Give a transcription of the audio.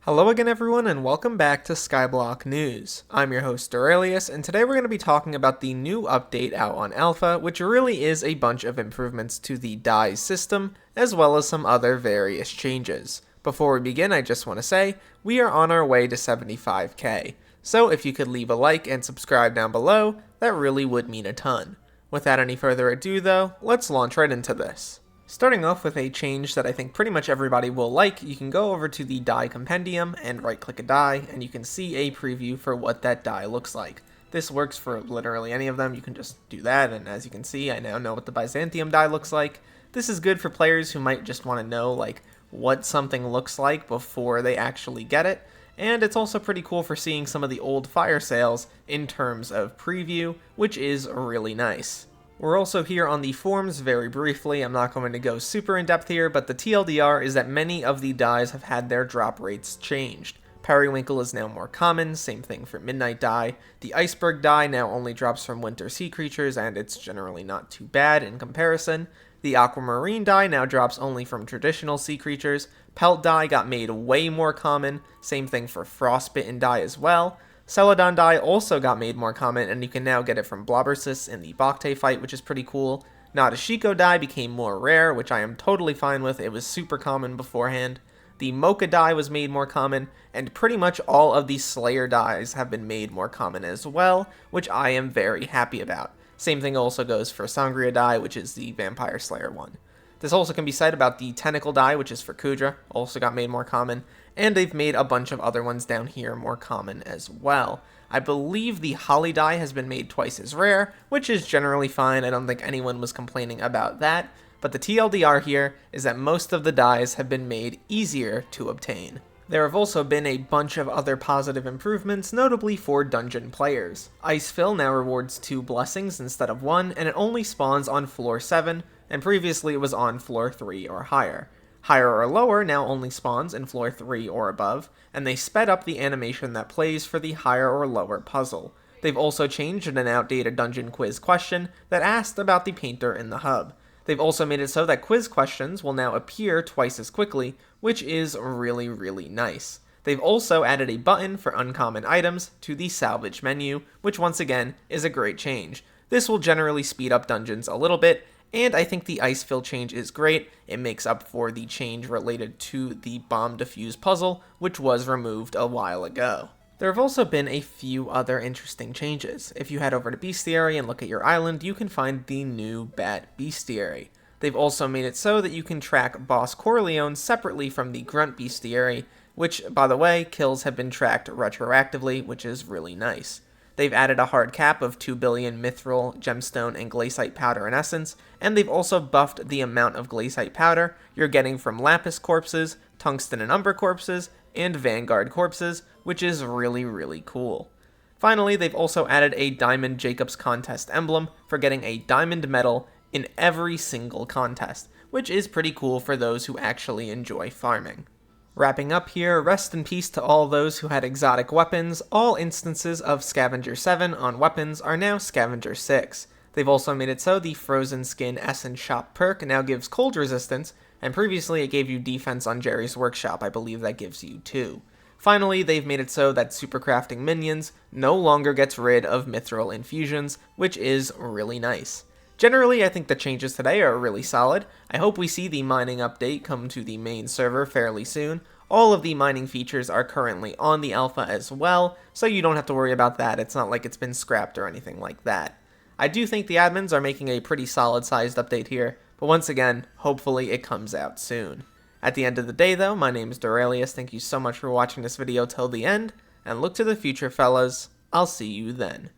Hello again everyone and welcome back to Skyblock News. I'm your host Derailious, and today we're going to be talking about the new update out on Alpha, which really is a bunch of improvements to the dies system, as well as some other various changes. Before we begin, I just want to say, we are on our way to 75k, so if you could leave a like and subscribe down below, that really would mean a ton. Without any further ado though, let's launch right into this. Starting off with a change that I think pretty much everybody will like, you can go over to the die compendium and right click a die, and you can see a preview for what that die looks like. This works for literally any of them. You can just do that, and as you can see, I now know what the Byzantium die looks like. This is good for players who might just want to know like what something looks like before they actually get it, and it's also pretty cool for seeing some of the old fire sales in terms of preview, which is really nice. We're also here on the forums very briefly. I'm not going to go super in depth here, but the TLDR is that many of the dies have had their drop rates changed. Periwinkle is now more common, same thing for Midnight die. The Iceberg die now only drops from winter sea creatures, and it's generally not too bad in comparison. The Aquamarine die now drops only from traditional sea creatures. Pelt die got made way more common, same thing for Frostbitten die as well. Celadon die also got made more common, and you can now get it from Blobbersis in the Bacte fight, which is pretty cool. Nadeshiko die became more rare, which I am totally fine with. It was super common beforehand. The Mocha die was made more common, and pretty much all of the Slayer dies have been made more common as well, which I am very happy about. Same thing also goes for Sangria die, which is the Vampire Slayer one. This also can be said about the Tentacle die, which is for Kudra, also got made more common, and they've made a bunch of other ones down here more common as well. I believe the Holly die has been made twice as rare, which is generally fine. I don't think anyone was complaining about that, but the TLDR here is that most of the dies have been made easier to obtain. There have also been a bunch of other positive improvements, notably for dungeon players. Icefill now rewards 2 blessings instead of 1, and it only spawns on floor 7, and previously it was on floor 3 or higher. Higher or lower now only spawns in floor 3 or above, and they sped up the animation that plays for the higher or lower puzzle. They've also changed an outdated dungeon quiz question that asked about the painter in the hub. They've also made it so that quiz questions will now appear twice as quickly, which is really nice. They've also added a button for uncommon items to the salvage menu, which once again is a great change. This will generally speed up dungeons a little bit, and I think the Icefill change is great. It makes up for the change related to the bomb defuse puzzle, which was removed a while ago. There have also been a few other interesting changes. If you head over to Bestiary and look at your island, you can find the new Bat Bestiary. They've also made it so that you can track Boss Corleone separately from the Grunt Bestiary, which, by the way, kills have been tracked retroactively, which is really nice. They've added a hard cap of 2 billion mithril, gemstone, and glaciite powder in essence, and they've also buffed the amount of glaciite powder you're getting from lapis corpses, tungsten and umber corpses, and vanguard corpses, which is really cool. Finally, they've also added a Diamond Jacobs contest emblem for getting a diamond medal in every single contest, which is pretty cool for those who actually enjoy farming. Wrapping up here, rest in peace to all those who had exotic weapons. All instances of Scavenger 7 on weapons are now Scavenger 6. They've also made it so the Frozen Skin Essence Shop perk now gives cold resistance, and previously it gave you defense on Jerry's Workshop. I believe that gives you 2. Finally, they've made it so that supercrafting minions no longer gets rid of mithril infusions, which is really nice. Generally, I think the changes today are really solid. I hope we see the mining update come to the main server fairly soon. All of the mining features are currently on the alpha as well, so you don't have to worry about that. It's not like it's been scrapped or anything like that. I do think the admins are making a pretty solid-sized update here, but once again, hopefully it comes out soon. At the end of the day though, my name is Derailious. Thank you so much for watching this video till the end, and look to the future fellas. I'll see you then.